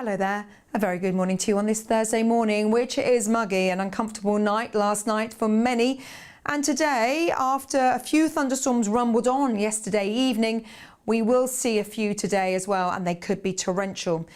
Hello there, a very good morning to you on this Thursday morning, which is muggy and uncomfortable night last night for many. And today, after a few thunderstorms rumbled on yesterday evening, we will see a few today as well, and they could be torrential.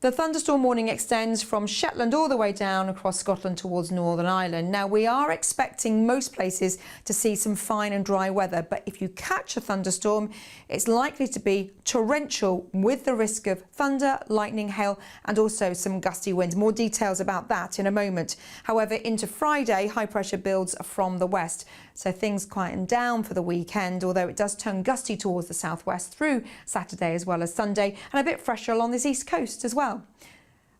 The thunderstorm warning extends from Shetland all the way down across Scotland towards Northern Ireland. Now, we are expecting most places to see some fine and dry weather, but if you catch a thunderstorm, it's likely to be torrential with the risk of thunder, lightning, hail and also some gusty winds. More details about that in a moment. However, into Friday, high pressure builds from the west, so things quieten down for the weekend, although it does turn gusty towards the southwest through Saturday as well as Sunday, and a bit fresher along this east coast as well.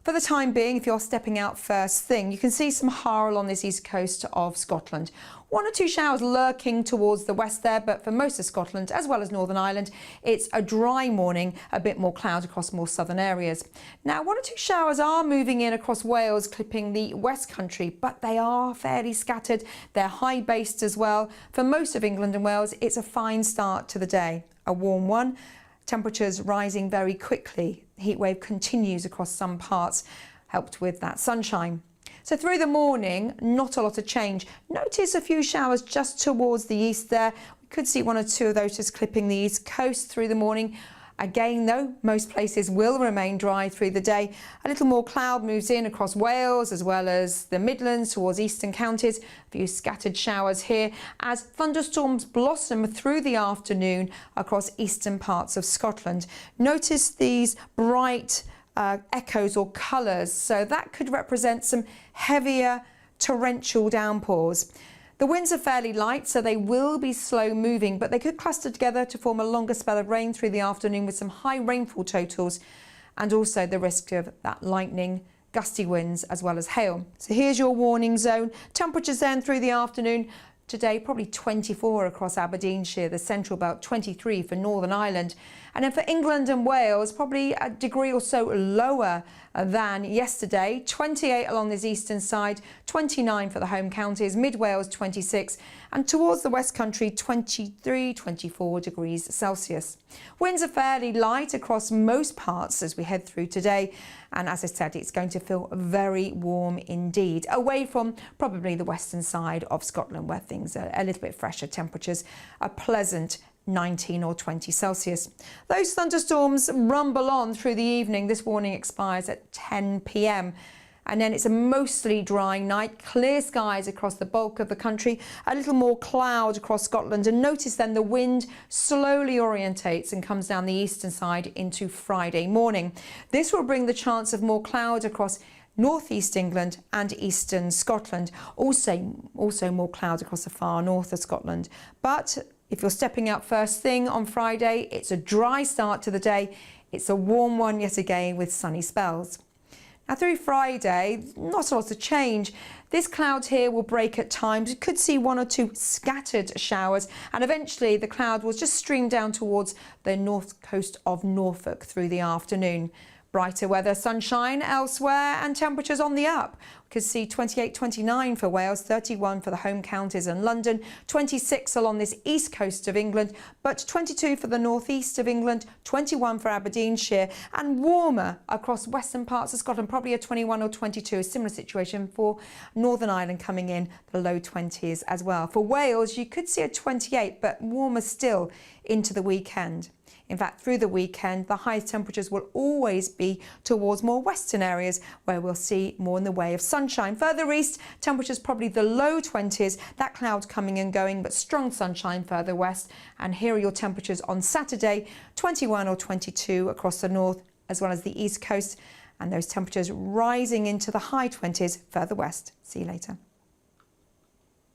For the time being, if you're stepping out first thing, you can see some hail on this east coast of Scotland. One or two showers lurking towards the west there, but for most of Scotland as well as Northern Ireland, it's a dry morning, a bit more cloud across more southern areas. Now, one or two showers are moving in across Wales, clipping the West Country, but they are fairly scattered. They're high-based as well. For most of England and Wales, it's a fine start to the day, a warm one. Temperatures rising very quickly. The heat wave continues across some parts, helped with that sunshine. So through the morning, not a lot of change. Notice a few showers just towards the east there. We could see one or two of those just clipping the east coast through the morning. Again, though, most places will remain dry through the day. A little more cloud moves in across Wales as well as the Midlands towards eastern counties. A few scattered showers here as thunderstorms blossom through the afternoon across eastern parts of Scotland. Notice these bright echoes or colours, so that could represent some heavier torrential downpours. The winds are fairly light, so they will be slow moving, but they could cluster together to form a longer spell of rain through the afternoon with some high rainfall totals and also the risk of that lightning, gusty winds as well as hail. So here's your warning zone. Temperatures then through the afternoon. Today, probably 24 across Aberdeenshire, the central belt, 23 for Northern Ireland. And then for England and Wales, probably a degree or so lower than yesterday. 28 along this eastern side, 29 for the home counties, mid Wales 26, and towards the West Country 23, 24 degrees Celsius. Winds are fairly light across most parts as we head through today. And as I said, it's going to feel very warm indeed, away from probably the western side of Scotland where things are a little bit fresher. Temperatures are pleasant 19 or 20 Celsius. Those thunderstorms rumble on through the evening. This warning expires at 10 p.m. And then it's a mostly dry night, clear skies across the bulk of the country, a little more cloud across Scotland. And notice then the wind slowly orientates and comes down the eastern side into Friday morning. This will bring the chance of more cloud across northeast England and eastern Scotland. Also more cloud across the far north of Scotland. But if you're stepping out first thing on Friday, it's a dry start to the day. It's a warm one yet again with sunny spells. Now through Friday, not a lot of change. This cloud here will break at times. You could see one or two scattered showers, and eventually the cloud will just stream down towards the north coast of Norfolk through the afternoon. Brighter weather, sunshine elsewhere, and temperatures on the up. We could see 28, 29 for Wales, 31 for the home counties and London, 26 along this east coast of England, but 22 for the northeast of England, 21 for Aberdeenshire, and warmer across western parts of Scotland, probably a 21 or 22. A similar situation for Northern Ireland coming in the low 20s as well. For Wales, you could see a 28, but warmer still into the weekend. In fact, through the weekend, the highest temperatures will always be towards more western areas where we'll see more in the way of sunshine. Further east, temperatures probably the low 20s, that cloud coming and going, but strong sunshine further west. And here are your temperatures on Saturday, 21 or 22 across the north as well as the east coast. And those temperatures rising into the high 20s further west. See you later.